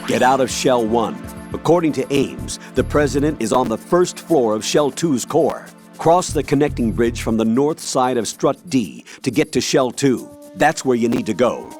Get out of Shell 1. According to Ames, the President is on the first floor of Shell 2's core. Cross the connecting bridge from the north side of Strut D to get to Shell 2. That's where you need to go.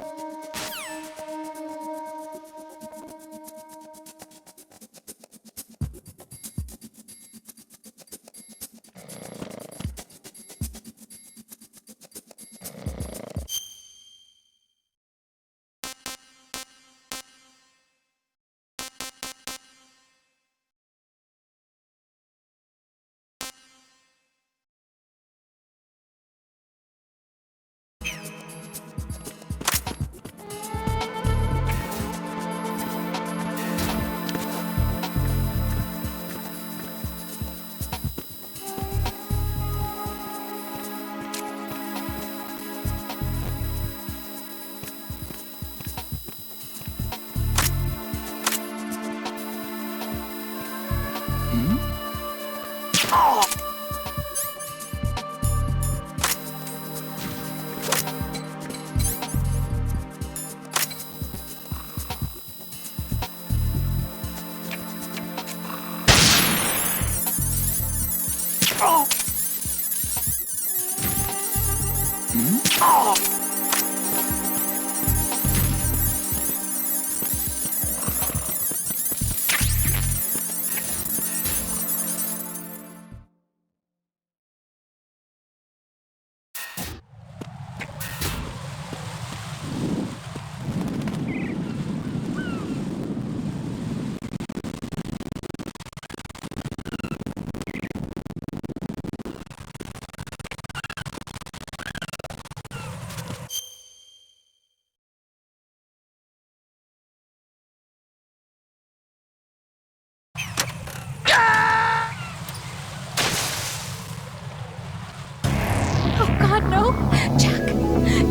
Oh God, no! Jack!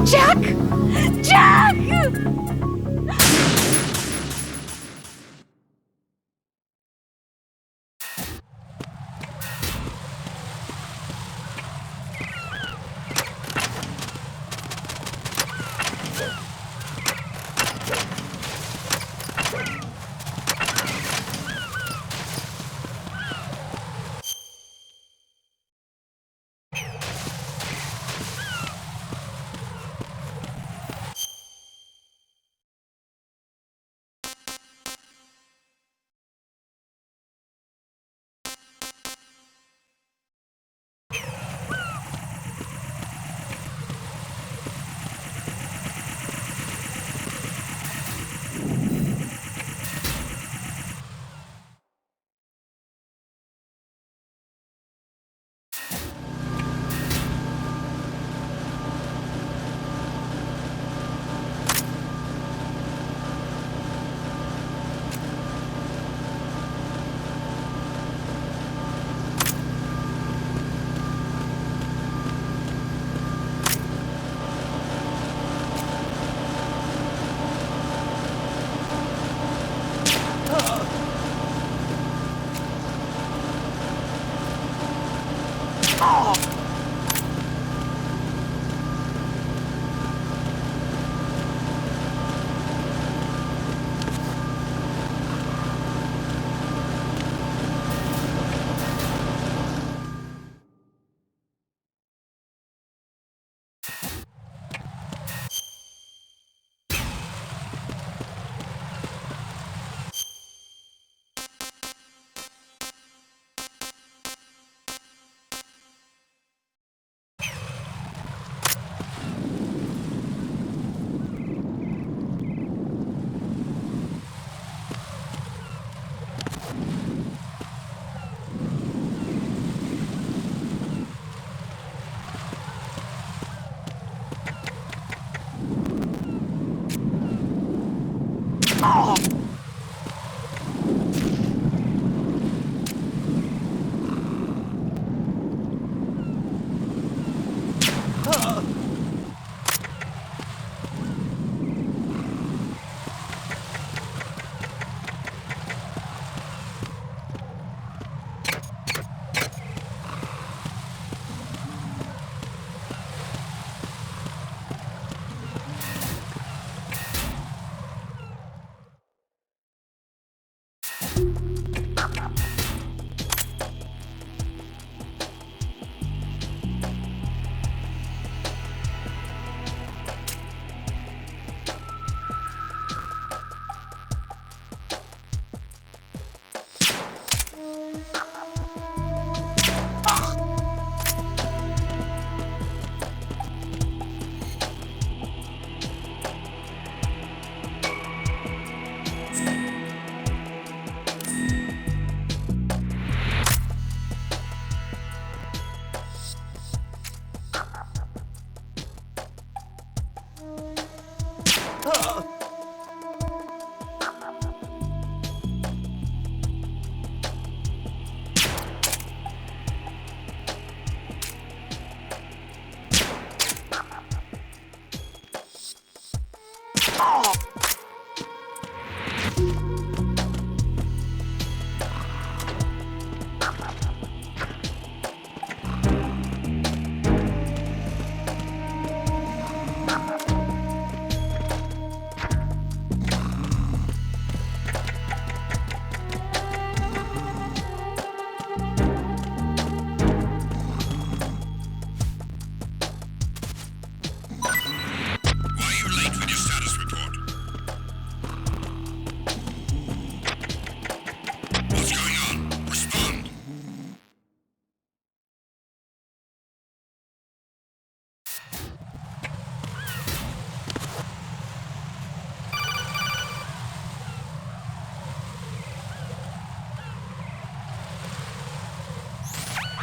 Jack! Jack!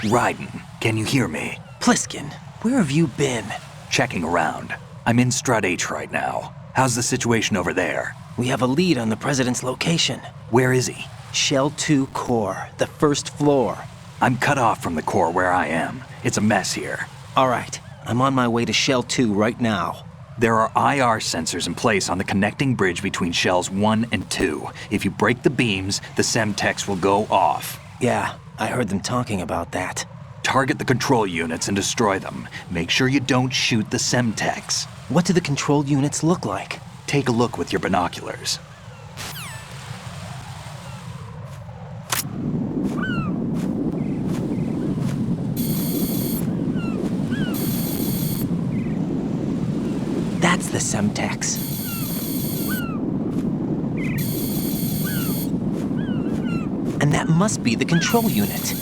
Raiden, can you hear me? Pliskin, where have you been? Checking around. I'm in Strut H right now. How's the situation over there? We have a lead on the President's location. Where is he? Shell 2 core, the first floor. I'm cut off from the core where I am. It's a mess here. All right, I'm on my way to Shell 2 right now. There are IR sensors in place on the connecting bridge between Shells 1 and 2. If you break the beams, the Semtex will go off. Yeah, I heard them talking about that. Target the control units and destroy them. Make sure you don't shoot the Semtex. What do the control units look like? Take a look with your binoculars. That's the Semtex. And that must be the control unit.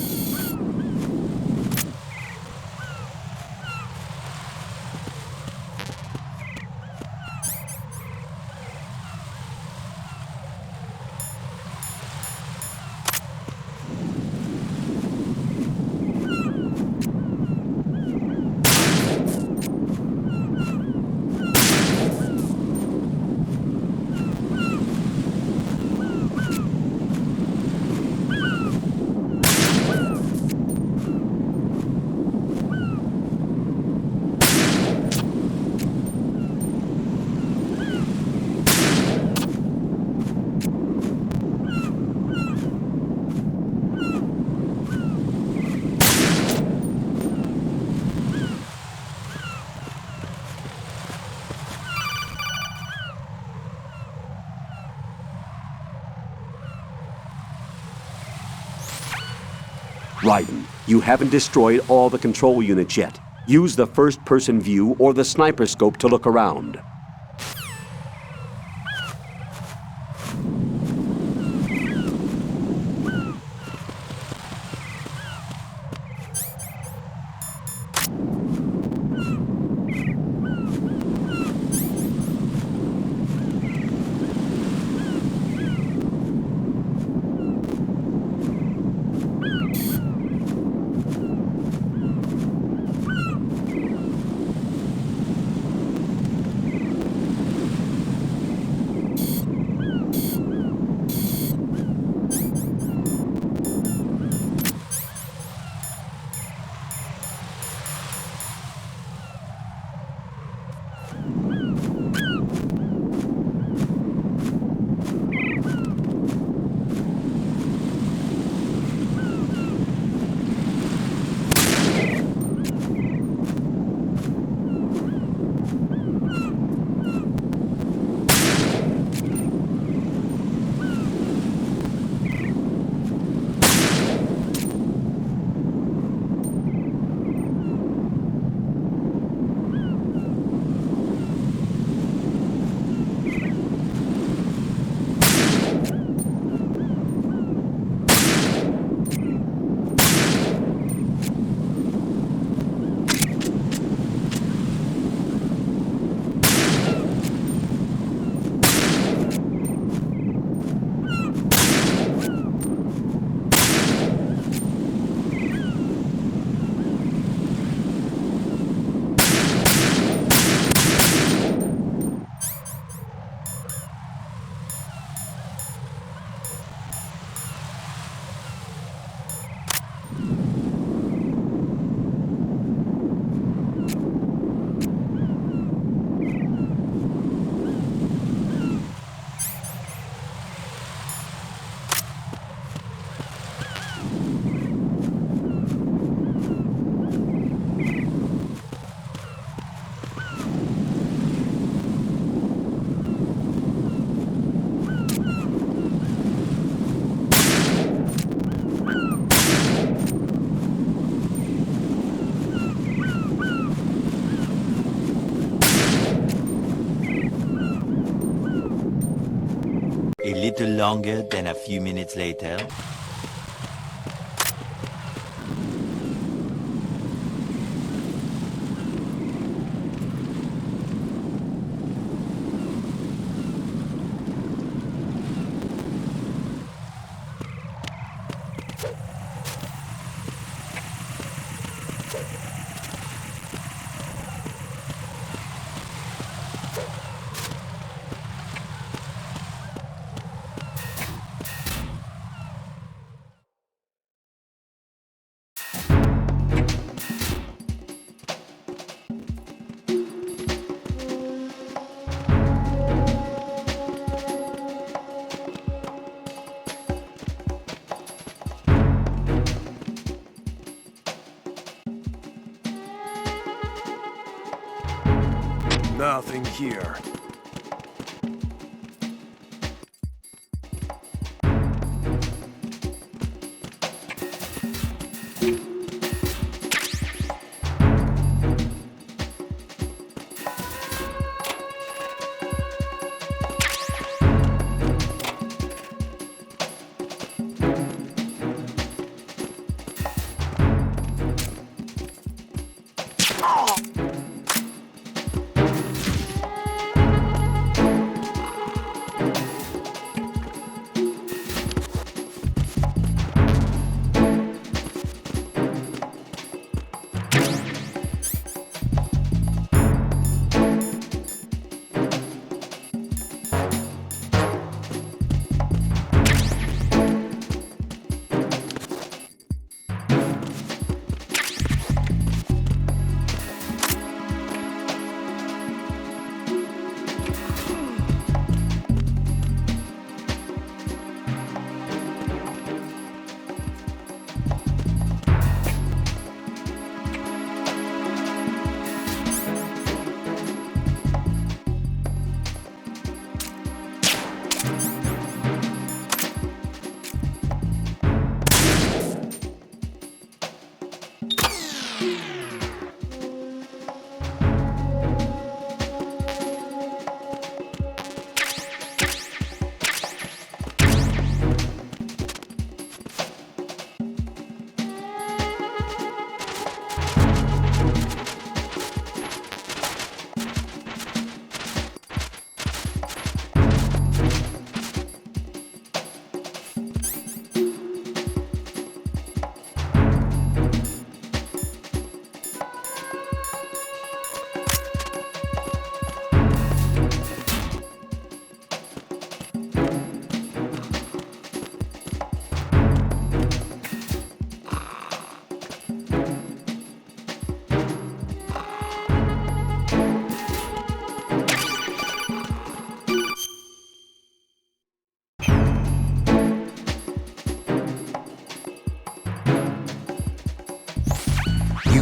Raiden, you haven't destroyed all the control units yet. Use the first-person view or the sniper scope to look around. little longer than a few minutes later. Nothing here.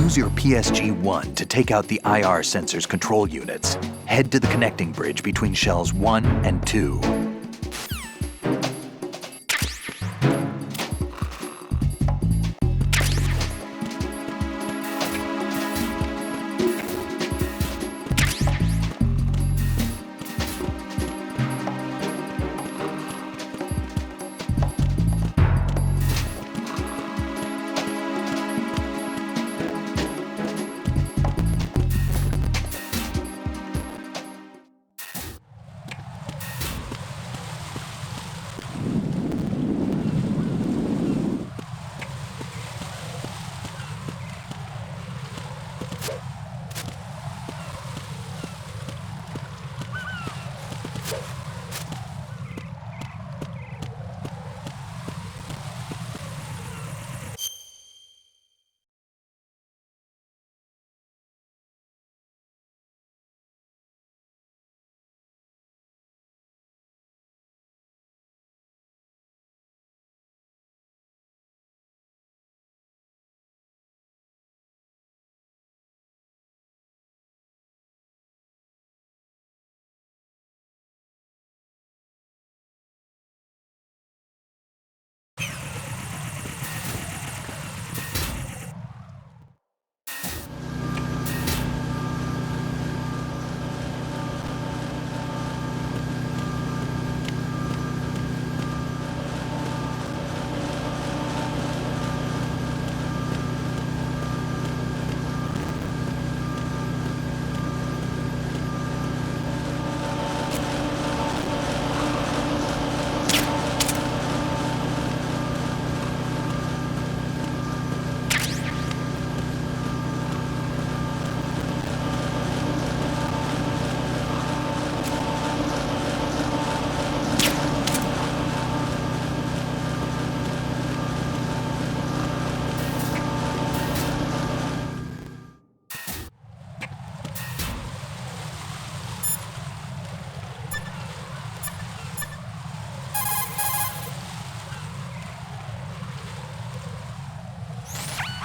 Use your PSG-1 to take out the IR sensor's control units. Head to the connecting bridge between shells 1 and 2.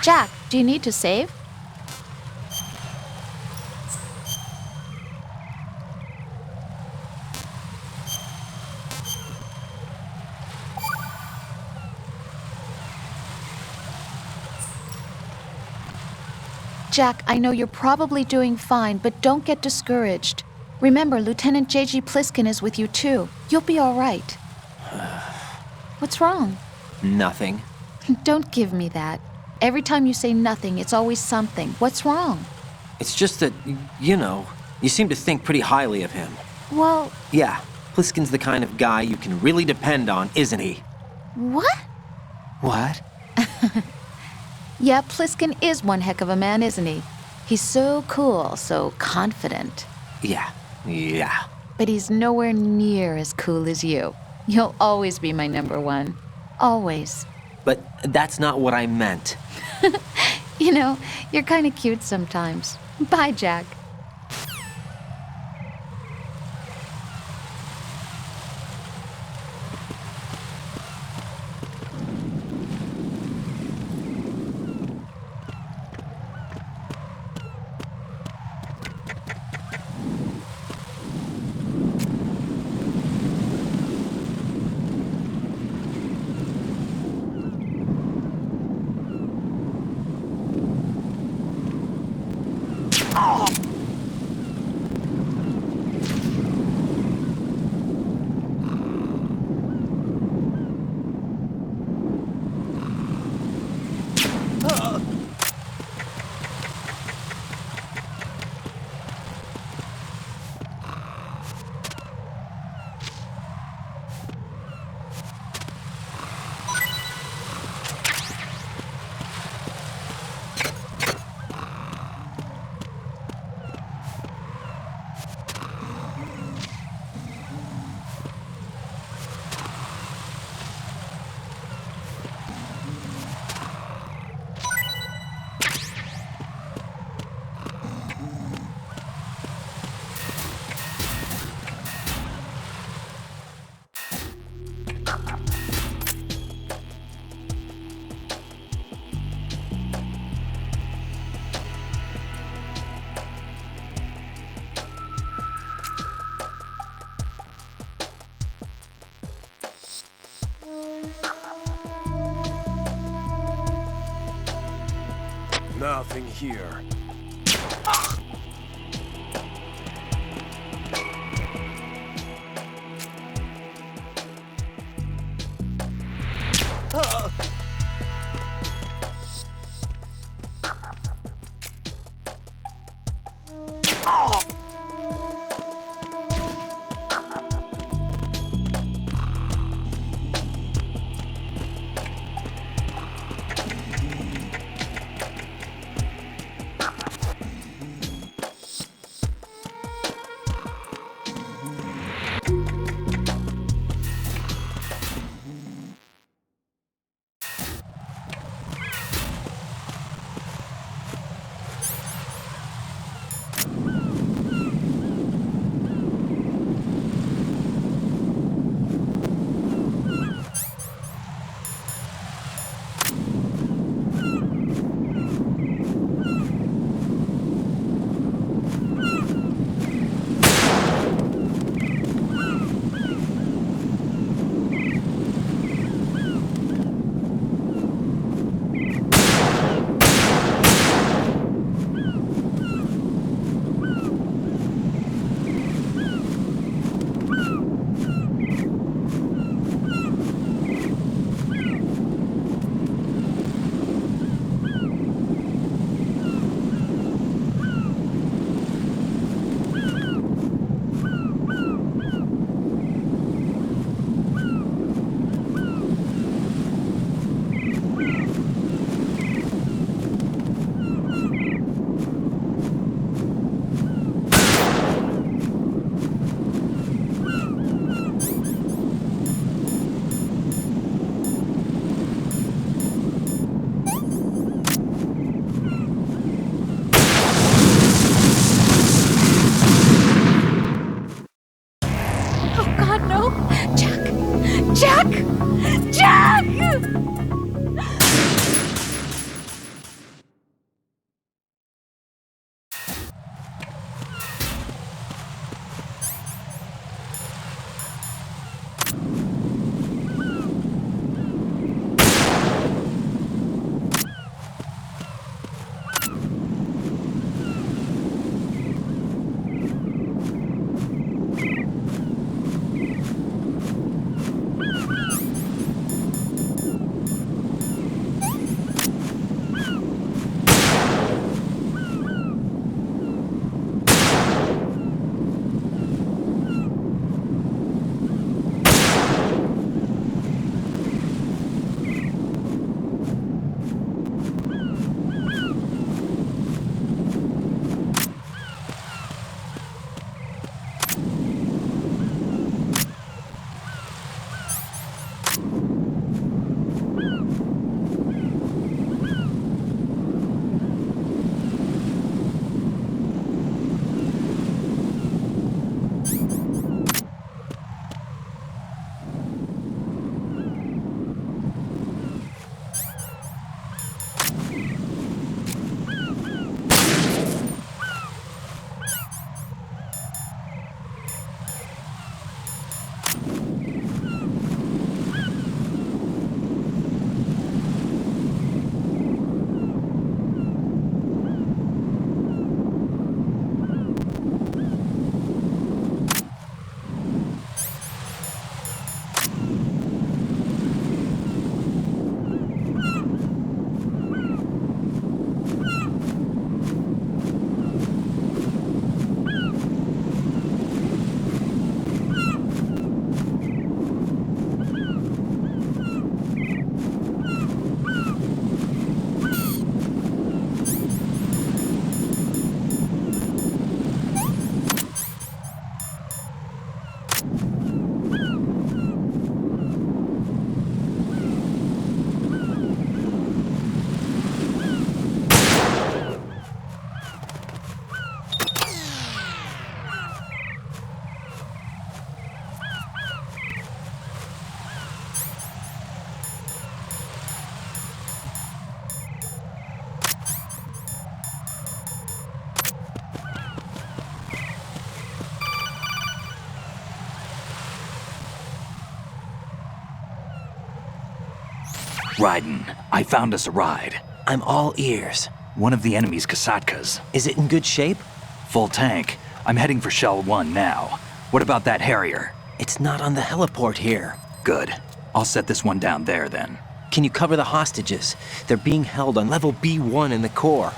Jack, do you need to save? Jack, I know you're probably doing fine, but don't get discouraged. Remember, Lieutenant J.G. Pliskin is with you too. You'll be all right. What's wrong? Nothing. Don't give me that. Every time you say nothing, it's always something. What's wrong? It's just that, you seem to think pretty highly of him. Well, Yeah, Pliskin's the kind of guy you can really depend on, isn't he? what? What? Yeah, Pliskin is one heck of a man, isn't he? He's so cool, so confident. Yeah. But he's nowhere near as cool as you. You'll always be my number one. Always. But that's not what I meant. You know, you're kind of cute sometimes. Bye, Jack. Nothing here. Raiden, I found us a ride. I'm all ears. One of the enemy's Kasatkas. Is it in good shape? Full tank. I'm heading for Shell 1 now. What about that Harrier? It's not on the heliport here. Good. I'll set this one down there then. Can you cover the hostages? They're being held on level B1 in the core.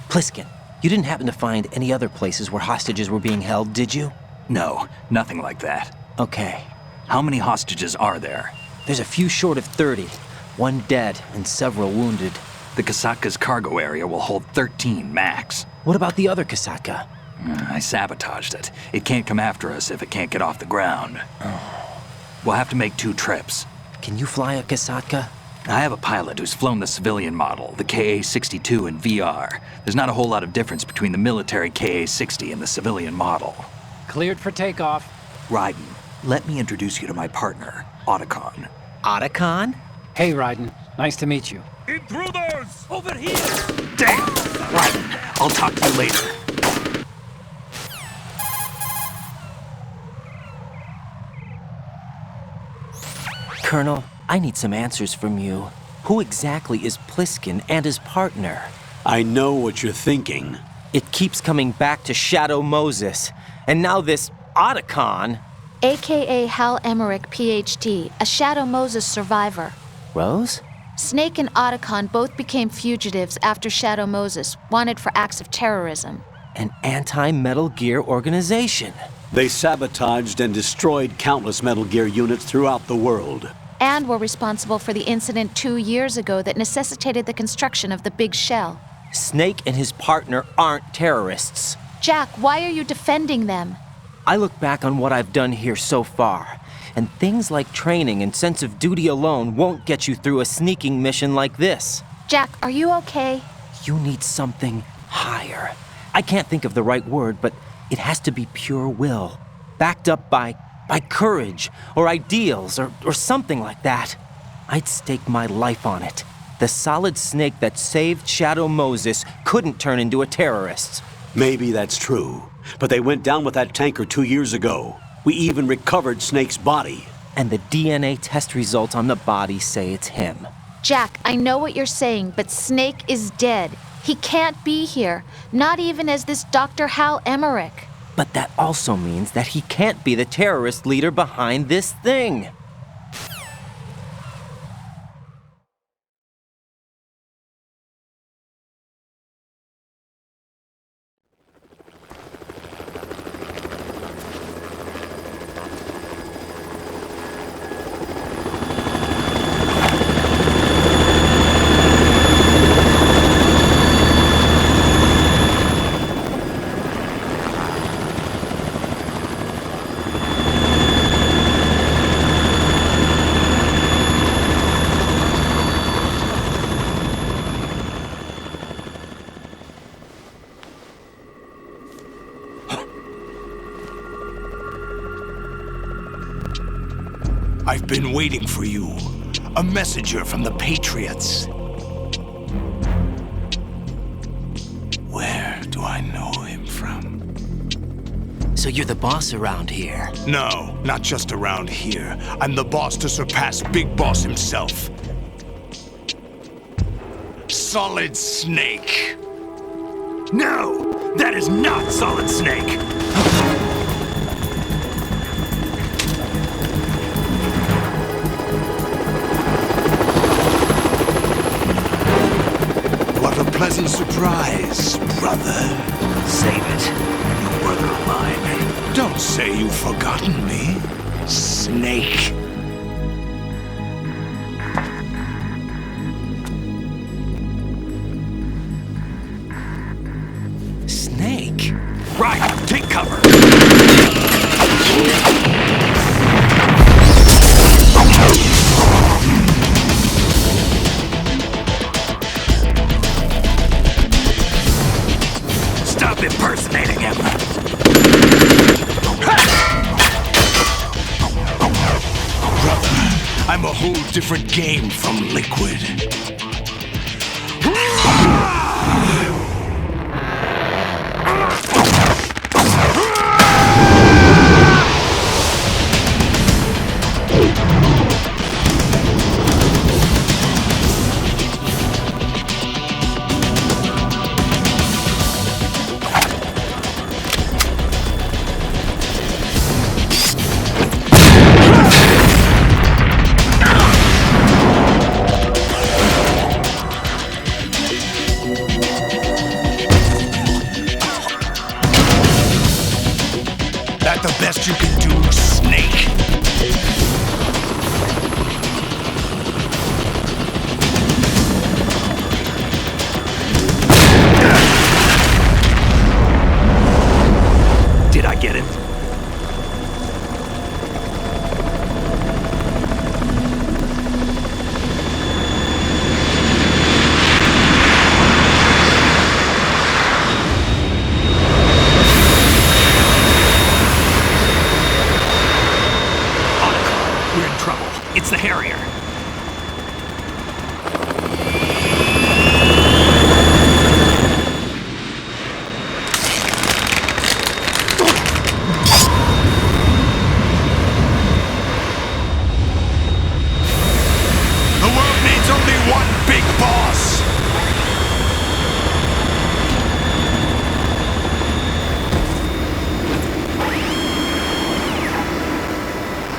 Pliskin, you didn't happen to find any other places where hostages were being held, did you? No, nothing like that. Okay. How many hostages are there? There's a few short of 30. One dead and several wounded. The Kasatka's cargo area will hold 13 max. What about the other Kasaka? I sabotaged it. It can't come after us if it can't get off the ground. We'll have to make 2 trips. Can you fly a Kasaka? I have a pilot who's flown the civilian model, the KA-62 in VR. There's not a whole lot of difference between the military KA-60 and the civilian model. Cleared for takeoff. Raiden, let me introduce you to my partner, Otacon. Otacon? Hey, Raiden. Nice to meet you. Intruders! Over here! Damn! Raiden, I'll talk to you later. Colonel, I need some answers from you. Who exactly is Pliskin and his partner? I know what you're thinking. It keeps coming back to Shadow Moses. And now this Otacon. AKA Hal Emmerich, PhD, a Shadow Moses survivor. Rose? Snake and Otacon both became fugitives after Shadow Moses, wanted for acts of terrorism. An anti-Metal Gear organization. They sabotaged and destroyed countless Metal Gear units throughout the world. And were responsible for the incident 2 years ago that necessitated the construction of the Big Shell. Snake and his partner aren't terrorists. Jack, why are you defending them? I look back on what I've done here so far, and things like training and sense of duty alone won't get you through a sneaking mission like this. Jack, are you okay? You need something higher. I can't think of the right word, but it has to be pure will, backed up by courage or ideals or something like that. I'd stake my life on it. The solid snake that saved Shadow Moses couldn't turn into a terrorist. Maybe that's true, but they went down with that tanker 2 years ago. We even recovered Snake's body. And the DNA test results on the body say it's him. Jack, I know what you're saying, but Snake is dead. He can't be here, not even as this Dr. Hal Emmerich. But that also means that he can't be the terrorist leader behind this thing. I've been waiting for you. A messenger from the Patriots. Where do I know him from? So you're the boss around here? No, not just around here. I'm the boss to surpass Big Boss himself. Solid Snake. No, that is not Solid Snake. What a pleasant surprise, brother. Save it, you brother of mine. Don't say you've forgotten me, Snake. Snake? Right, take cover. Stop impersonating him. Brother, I'm a whole different game from Liquid. that the best you can do, Snake? Did I get him? We're in trouble. It's the Harrier. The world needs only one big boss!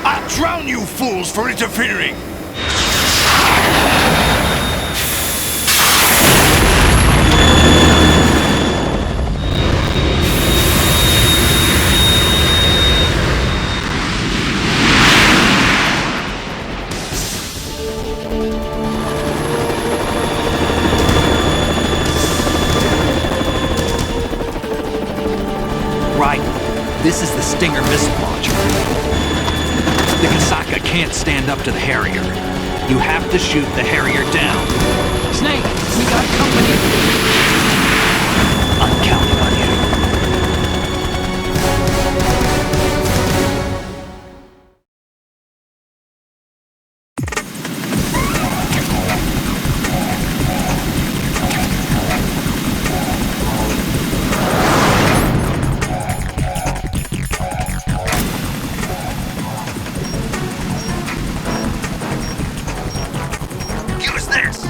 I'll drown you fools for interfering! Right. This is the Stinger missile launcher. The Kasaka can't stand up to the Harrier. You have to shoot the Harrier down. Snake, we got company. I'm counting on you. Use this!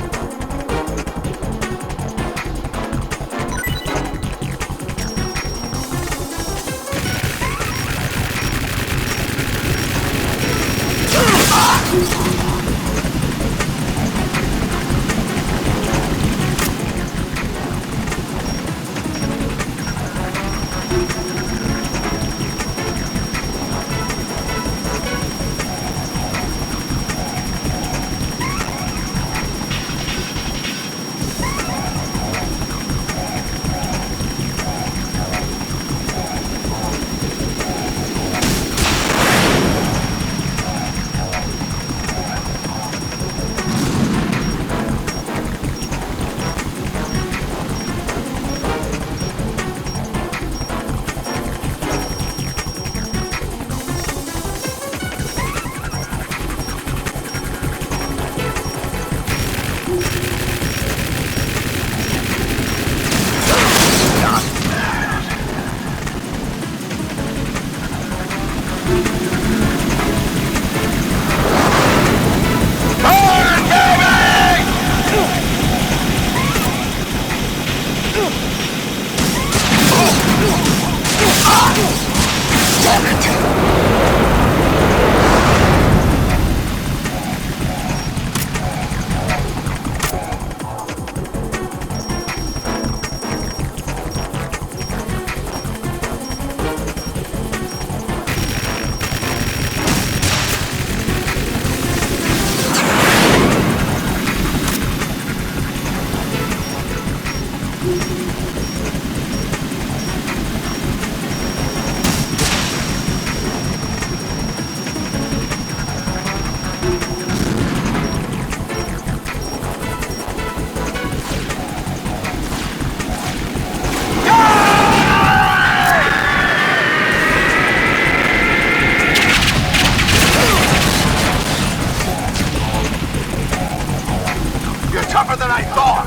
Tougher than I thought!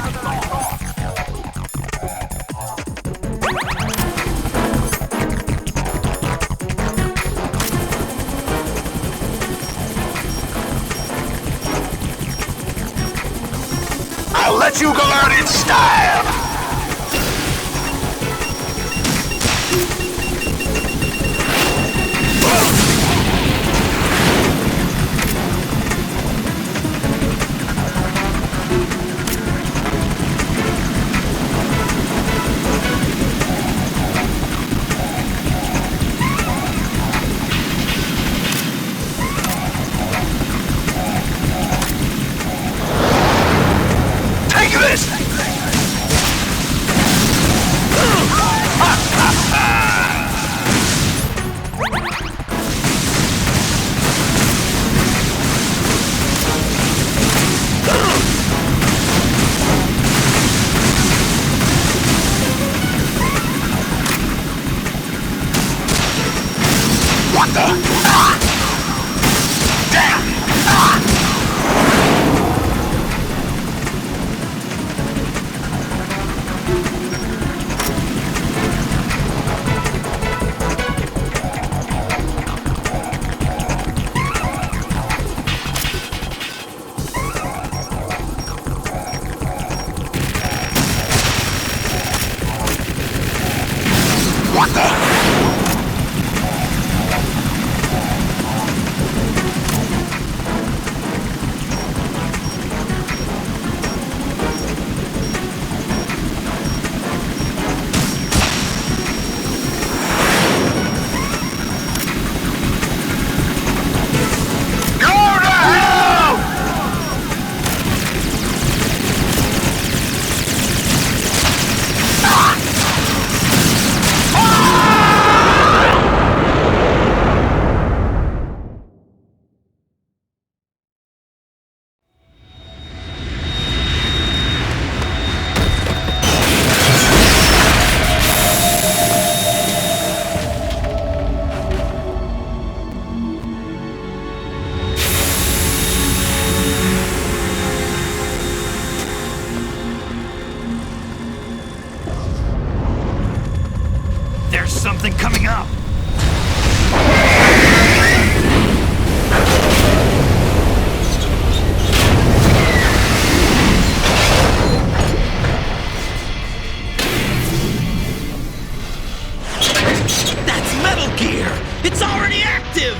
I'll let you go out in style! There's something coming up! That's Metal Gear! It's already active!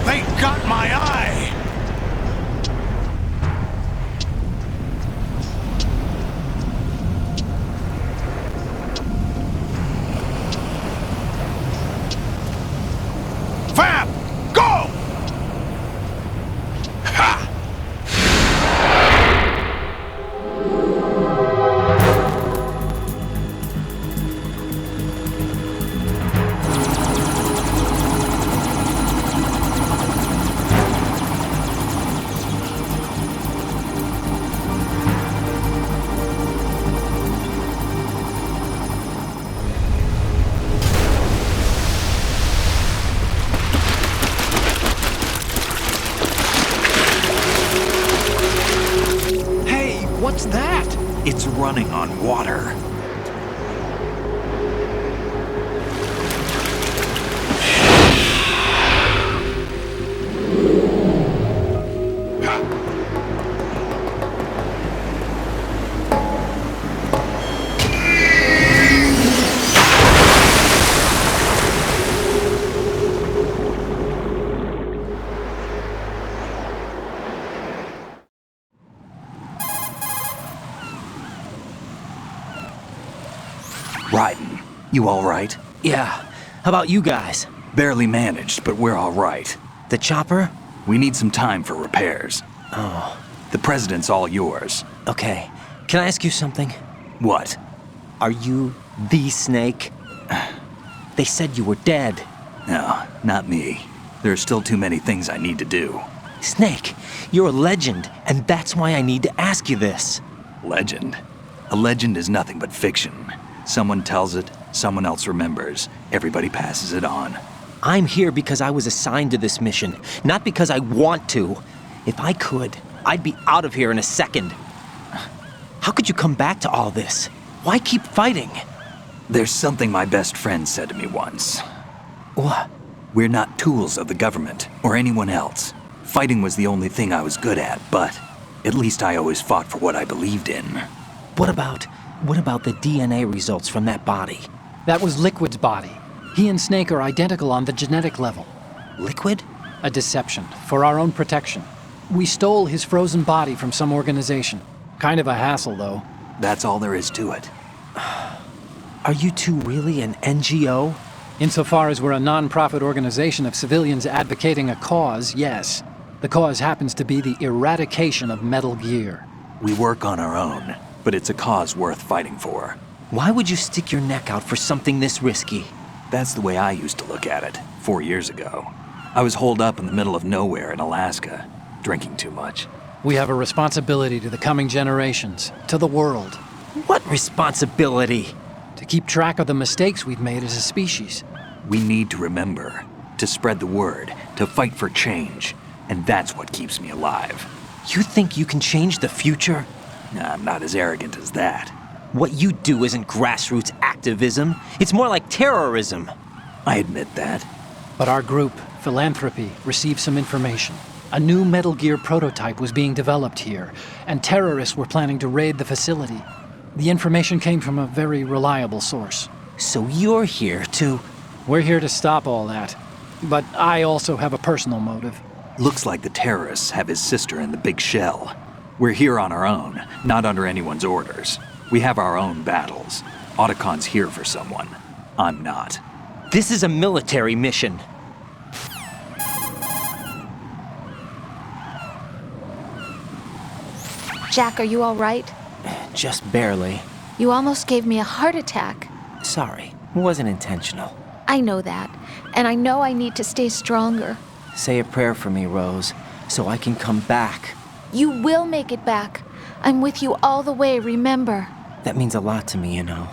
They got my eye! Fab! Go! Ha! What's that? It's running on water. Raiden, you all right? Yeah. How about you guys? Barely managed, but we're all right. The chopper? We need some time for repairs. Oh. The president's all yours. Okay. Can I ask you something? What? Are you the Snake? They said you were dead. No, not me. There are still too many things I need to do. Snake, you're a legend, and that's why I need to ask you this. Legend? A legend is nothing but fiction. Someone tells it, someone else remembers. Everybody passes it on. I'm here because I was assigned to this mission, not because I want to. If I could, I'd be out of here in a second. How could you come back to all this? Why keep fighting? There's something my best friend said to me once. What? We're not tools of the government or anyone else. Fighting was the only thing I was good at, but at least I always fought for what I believed in. What about the DNA results from that body? That was Liquid's body. He and Snake are identical on the genetic level. Liquid? A deception, for our own protection. We stole his frozen body from some organization. Kind of a hassle, though. That's all there is to it. Are you two really an NGO? Insofar as we're a non-profit organization of civilians advocating a cause, yes. The cause happens to be the eradication of Metal Gear. We work on our own, but it's a cause worth fighting for. Why would you stick your neck out for something this risky? That's the way I used to look at it, 4 years ago. I was holed up in the middle of nowhere in Alaska, drinking too much. We have a responsibility to the coming generations, to the world. What responsibility? To keep track of the mistakes we've made as a species. We need to remember, to spread the word, to fight for change, and that's what keeps me alive. You think you can change the future? Nah, I'm not as arrogant as that. What you do isn't grassroots activism. It's more like terrorism. I admit that. But our group, Philanthropy, received some information. A new Metal Gear prototype was being developed here, and terrorists were planning to raid the facility. The information came from a very reliable source. So you're here to... We're here to stop all that. But I also have a personal motive. Looks like the terrorists have his sister in the big shell. We're here on our own, not under anyone's orders. We have our own battles. Otacon's here for someone. I'm not. This is a military mission. Jack, are you all right? Just barely. You almost gave me a heart attack. Sorry, it wasn't intentional. I know that, and I know I need to stay stronger. Say a prayer for me, Rose, so I can come back. You will make it back. I'm with you all the way, remember. That means a lot to me, you know.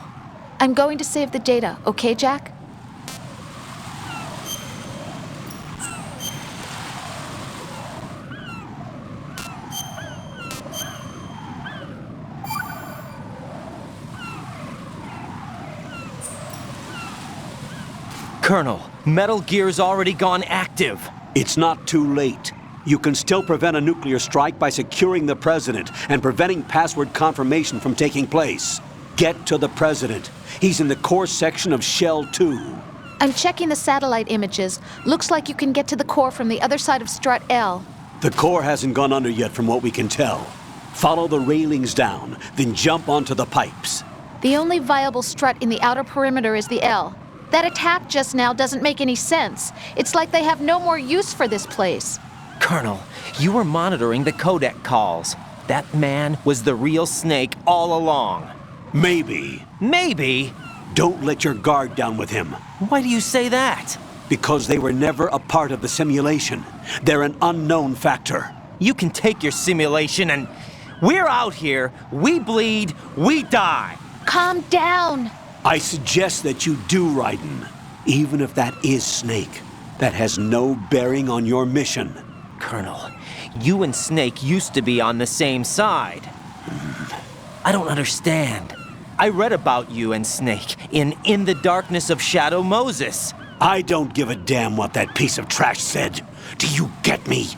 I'm going to save the data, okay, Jack? Colonel, Metal Gear's already gone active. It's not too late. You can still prevent a nuclear strike by securing the president and preventing password confirmation from taking place. Get to the president. He's in the core section of Shell 2. I'm checking the satellite images. Looks like you can get to the core from the other side of Strut L. The core hasn't gone under yet from what we can tell. Follow the railings down, then jump onto the pipes. The only viable strut in the outer perimeter is the L. That attack just now doesn't make any sense. It's like they have no more use for this place. Colonel, you were monitoring the codec calls. That man was the real Snake all along. Maybe. Maybe? Don't let your guard down with him. Why do you say that? Because they were never a part of the simulation. They're an unknown factor. You can take your simulation and... We're out here, we bleed, we die. Calm down. I suggest that you do, Raiden. Even if that is Snake, that has no bearing on your mission. Colonel, you and Snake used to be on the same side. I don't understand. I read about you and Snake in the Darkness of Shadow Moses. I don't give a damn what that piece of trash said. Do you get me?